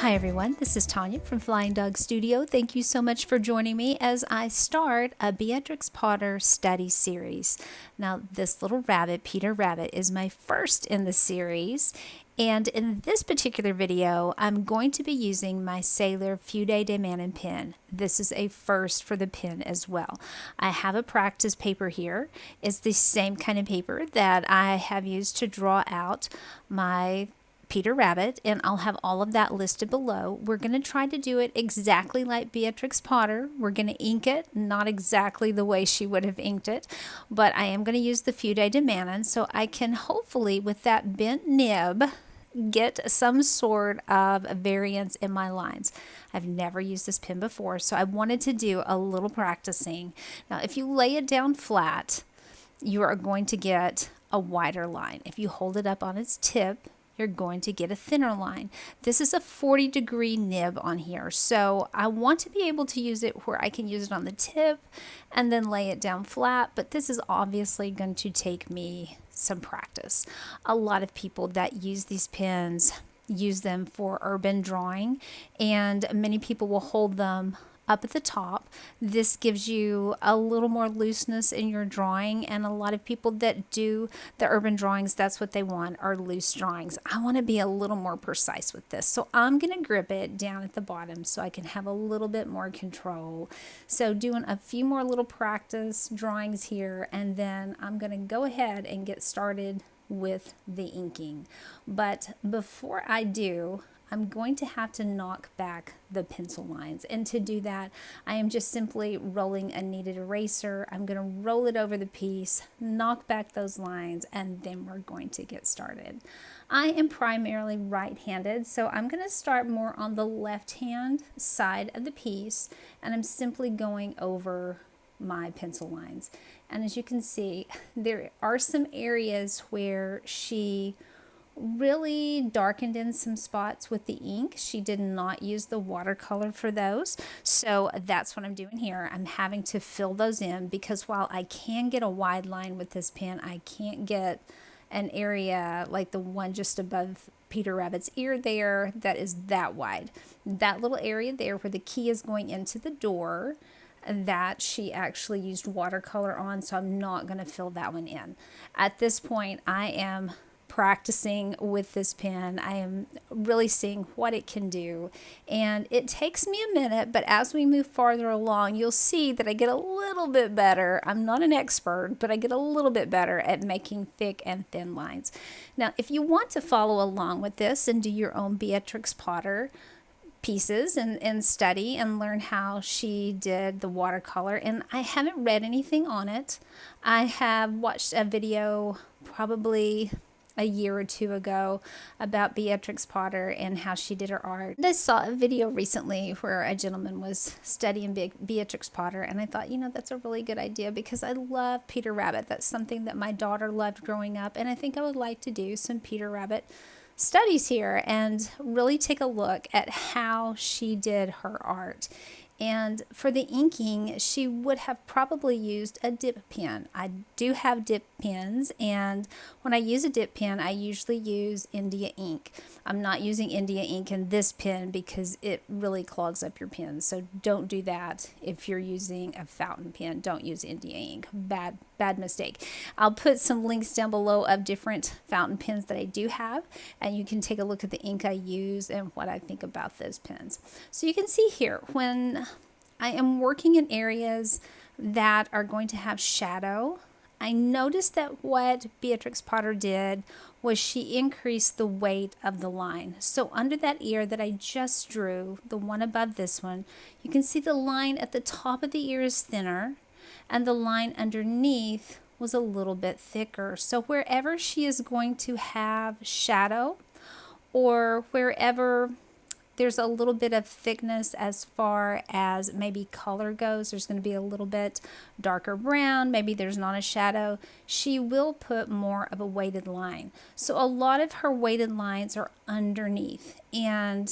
Hi everyone, this is Tanya from Flying Dog Studio. Thank you so much for joining me as I start a Beatrix Potter study series. Now this little rabbit, Peter Rabbit, is my first in the series, and in this particular video I'm going to be using my Sailor Fude de Mannen pen. This is a first for the pen as well. I have a practice paper here. It's the same kind of paper that I have used to draw out my Peter Rabbit, and I'll have all of that listed below. We're going to try to do it exactly like Beatrix Potter. We're going to ink it, not exactly the way she would have inked it, but I am going to use the Fude de Mannen, so I can hopefully, with that bent nib, get some sort of variance in my lines. I've never used this pen before, so I wanted to do a little practicing. Now, if you lay it down flat, you are going to get a wider line. If you hold it up on its tip, you're going to get a thinner line. This is a 40-degree nib on here, so I want to be able to use it where I can use it on the tip and then lay it down flat, but this is obviously going to take me some practice. A lot of people that use these pens use them for urban drawing, and many people will hold them up at the top. This gives you a little more looseness in your drawing, and a lot of people that do the urban drawings, that's what they want, are loose drawings. I want to be a little more precise with this, so I'm going to grip it down at the bottom so I can have a little bit more control. So doing a few more little practice drawings here, and then I'm going to go ahead and get started with the inking. But before I do, I'm going to have to knock back the pencil lines, and to do that I am just simply rolling a kneaded eraser. I'm going to roll it over the piece, knock back those lines, and then we're going to get started. I am primarily right-handed, so I'm going to start more on the left-hand side of the piece, and I'm simply going over my pencil lines. And as you can see, there are some areas where she really darkened in some spots with the ink. She did not use the watercolor for those, so that's what I'm doing here. I'm having to fill those in because while I can get a wide line with this pen, I can't get an area like the one just above Peter Rabbit's ear there that is that wide. That little area there where the key is going into the door, that she actually used watercolor on, so I'm not going to fill that one in. At this point, I am practicing with this pen. I am really seeing what it can do, and it takes me a minute, but as we move farther along, you'll see that I get a little bit better. I'm not an expert, but I get a little bit better at making thick and thin lines. Now, if you want to follow along with this and do your own Beatrix Potter pieces and study and learn how she did the watercolor, and I haven't read anything on it. I have watched a video probably a year or two ago about Beatrix Potter and how she did her art. And I saw a video recently where a gentleman was studying Beatrix Potter, and I thought, you know, that's a really good idea because I love Peter Rabbit. That's something that my daughter loved growing up, and I think I would like to do some Peter Rabbit studies here and really take a look at how she did her art. And for the inking, she would have probably used a dip pen. I do have dip pens, and when I use a dip pen, I usually use India ink. I'm not using India ink in this pen because it really clogs up your pen, so don't do that. If you're using a fountain pen, don't use India ink. Bad mistake. I'll put some links down below of different fountain pens that I do have, and you can take a look at the ink I use and what I think about those pens. So you can see here, when I am working in areas that are going to have shadow, I noticed that what Beatrix Potter did was she increased the weight of the line. So under that ear that I just drew, the one above this one, you can see the line at the top of the ear is thinner, and the line underneath was a little bit thicker. So wherever she is going to have shadow, or wherever there's a little bit of thickness as far as maybe color goes, there's going to be a little bit darker brown, maybe there's not a shadow, she will put more of a weighted line. So a lot of her weighted lines are underneath, and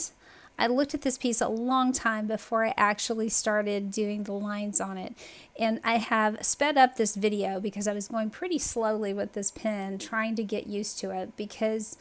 I looked at this piece a long time before I actually started doing the lines on it. And I have sped up this video because I was going pretty slowly with this pen, trying to get used to it, because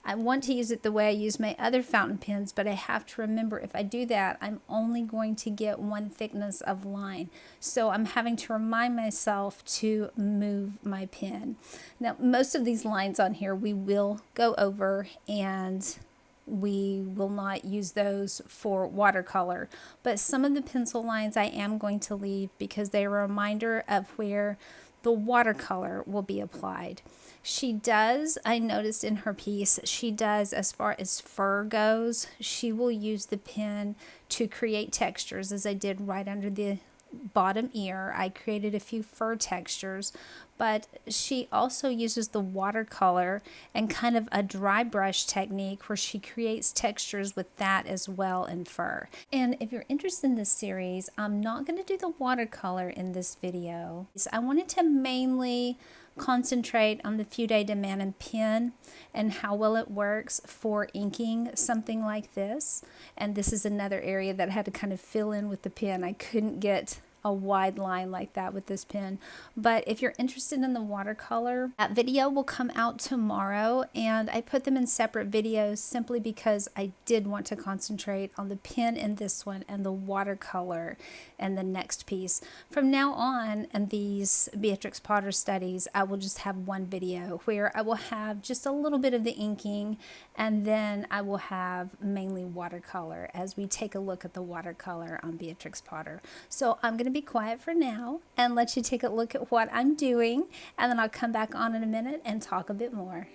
I want to use it the way I use my other fountain pens, but I have to remember if I do that, I'm only going to get one thickness of line. So I'm having to remind myself to move my pen. Now, most of these lines on here we will go over, and we will not use those for watercolor, but some of the pencil lines I am going to leave because they're a reminder of where the watercolor will be applied. She does, I noticed in her piece, she does, as far as fur goes, she will use the pen to create textures, as I did right under the bottom ear. I created a few fur textures, but she also uses the watercolor and kind of a dry brush technique where she creates textures with that as well in fur. And if you're interested in this series, I'm not going to do the watercolor in this video. I wanted to mainly concentrate on the Fude de Mannen pen and how well it works for inking something like this. And this is another area that I had to kind of fill in with the pen. I couldn't get a wide line like that with this pen. But if you're interested in the watercolor, that video will come out tomorrow, and I put them in separate videos simply because I did want to concentrate on the pen in this one and the watercolor and the next piece. From now on in these Beatrix Potter studies, I will just have one video where I will have just a little bit of the inking, and then I will have mainly watercolor as we take a look at the watercolor on Beatrix Potter. So I'm going to be quiet for now and let you take a look at what I'm doing, and then I'll come back on in a minute and talk a bit more.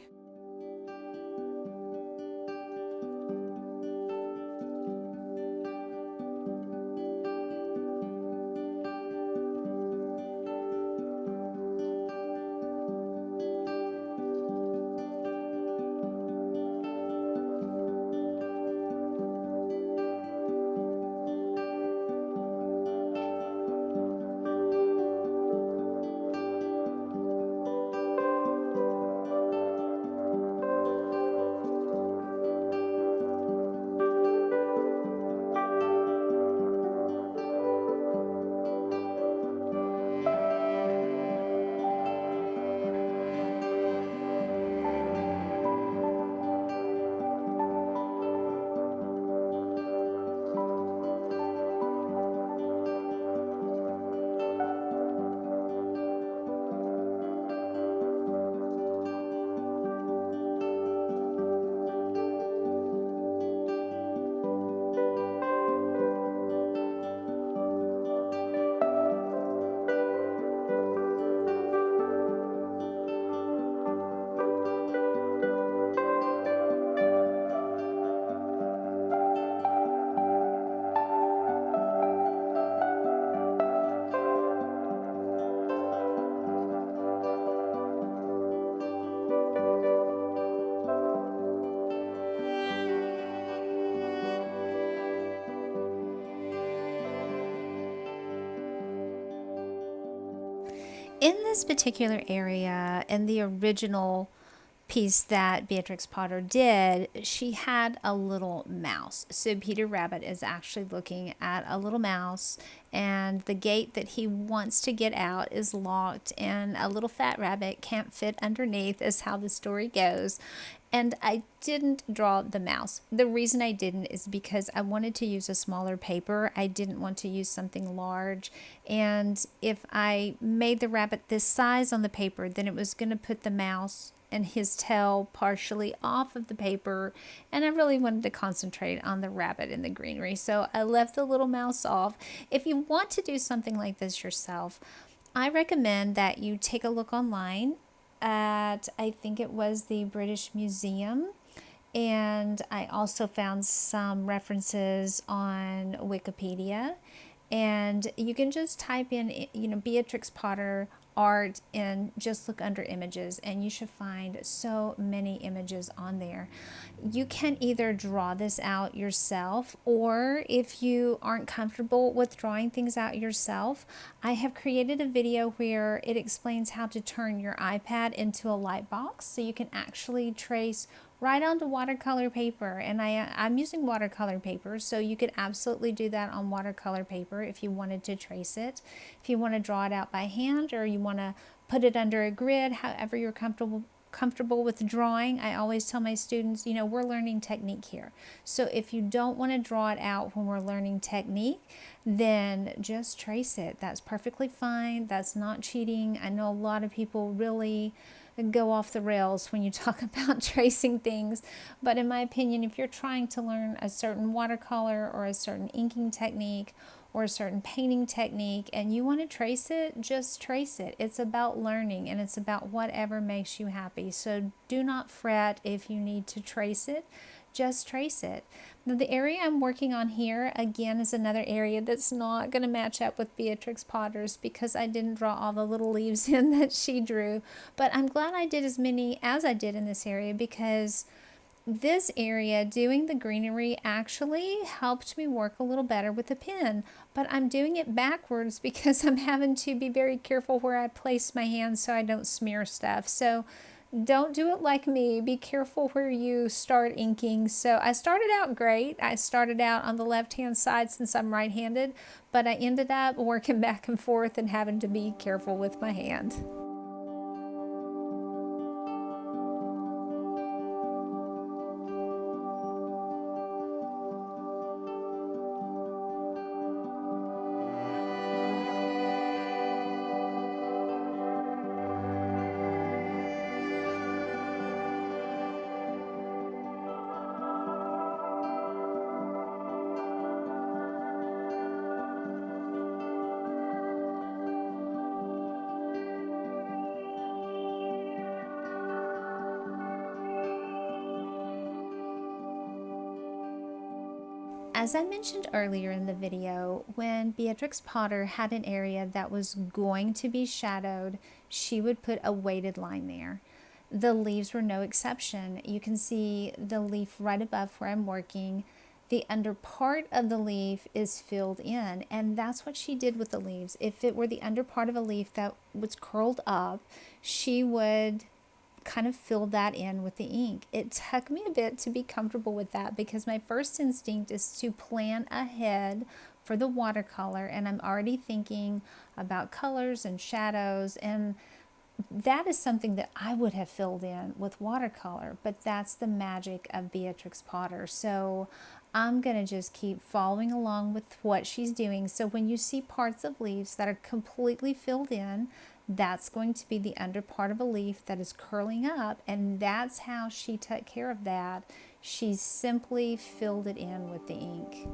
In this particular area, in the original piece that Beatrix Potter did, she had a little mouse. So Peter Rabbit is actually looking at a little mouse, and the gate that he wants to get out is locked, and a little fat rabbit can't fit underneath, is how the story goes. And I didn't draw the mouse. The reason I didn't is because I wanted to use a smaller paper. I didn't want to use something large. And if I made the rabbit this size on the paper, then it was going to put the mouse and his tail partially off of the paper. And I really wanted to concentrate on the rabbit in the greenery. So I left the little mouse off. If you want to do something like this yourself, I recommend that you take a look online at, I think it was the British Museum, and I also found some references on Wikipedia, and you can just type in, Beatrix Potter art and just look under images, and you should find so many images on there. You can either draw this out yourself, or if you aren't comfortable with drawing things out yourself, I have created a video where it explains how to turn your iPad into a Lightbox, so you can actually trace right onto watercolor paper. And I'm using watercolor paper, so you could absolutely do that on watercolor paper if you wanted to trace it. If you want to draw it out by hand, or you want to put it under a grid, however you're comfortable comfortable with drawing, I always tell my students, you know, we're learning technique here. So if you don't want to draw it out when we're learning technique, then just trace it. That's perfectly fine. That's not cheating. I know a lot of people really go off the rails when you talk about tracing things, but in my opinion, if you're trying to learn a certain watercolor or a certain inking technique or a certain painting technique and you want to trace it, just trace it. It's about learning and it's about whatever makes you happy. So do not fret if you need to trace it, just trace it. Now the area I'm working on here again is another area that's not going to match up with Beatrix Potter's because I didn't draw all the little leaves in that she drew, but I'm glad I did as many as I did in this area because this area, doing the greenery, actually helped me work a little better with the pen, but I'm doing it backwards because I'm having to be very careful where I place my hands so I don't smear stuff. So don't do it like me. Be careful where you start inking. So I started out great. I started out on the left-hand side since I'm right-handed, but I ended up working back and forth and having to be careful with my hand. As I mentioned earlier in the video, when Beatrix Potter had an area that was going to be shadowed, she would put a weighted line there. The leaves were no exception. You can see the leaf right above where I'm working. The under part of the leaf is filled in, and that's what she did with the leaves. If it were the under part of a leaf that was curled up, she would kind of fill that in with the ink. It took me a bit to be comfortable with that because my first instinct is to plan ahead for the watercolor, and I'm already thinking about colors and shadows, and that is something that I would have filled in with watercolor, but that's the magic of Beatrix Potter. So I'm going to just keep following along with what she's doing. So when you see parts of leaves that are completely filled in, that's going to be the under part of a leaf that is curling up, and that's how she took care of that. She simply filled it in with the ink.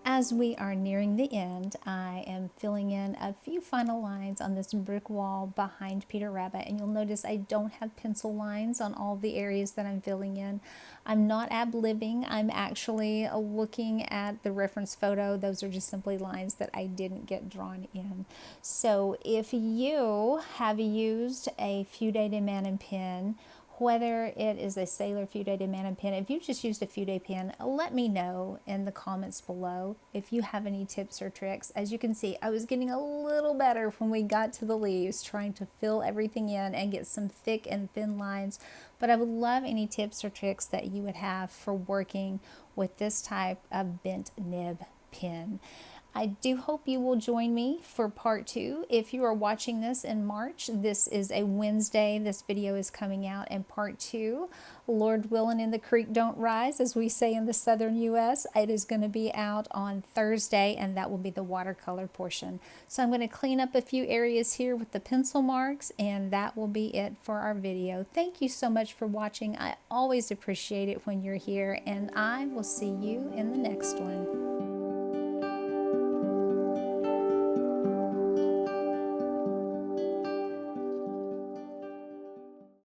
As we are nearing the end, I am filling in a few final lines on this brick wall behind Peter Rabbit, and you'll notice I don't have pencil lines on all the areas that I'm filling in. I'm not ad-libbing, I'm actually looking at the reference photo. Those are just simply lines that I didn't get drawn in. So if you have used a Fude de Mannen pen, whether it is a Sailor Fude de Mannen pen. If you just used a Fude pen, let me know in the comments below if you have any tips or tricks. As you can see, I was getting a little better when we got to the leaves, trying to fill everything in and get some thick and thin lines. But I would love any tips or tricks that you would have for working with this type of bent nib pen. I do hope you will join me for part 2. If you are watching this in March, this is a Wednesday. This video is coming out, and part 2, Lord willing and the creek don't rise, as we say in the southern U.S., it is going to be out on Thursday, and that will be the watercolor portion. So I'm going to clean up a few areas here with the pencil marks, and that will be it for our video. Thank you so much for watching. I always appreciate it when you're here, and I will see you in the next one.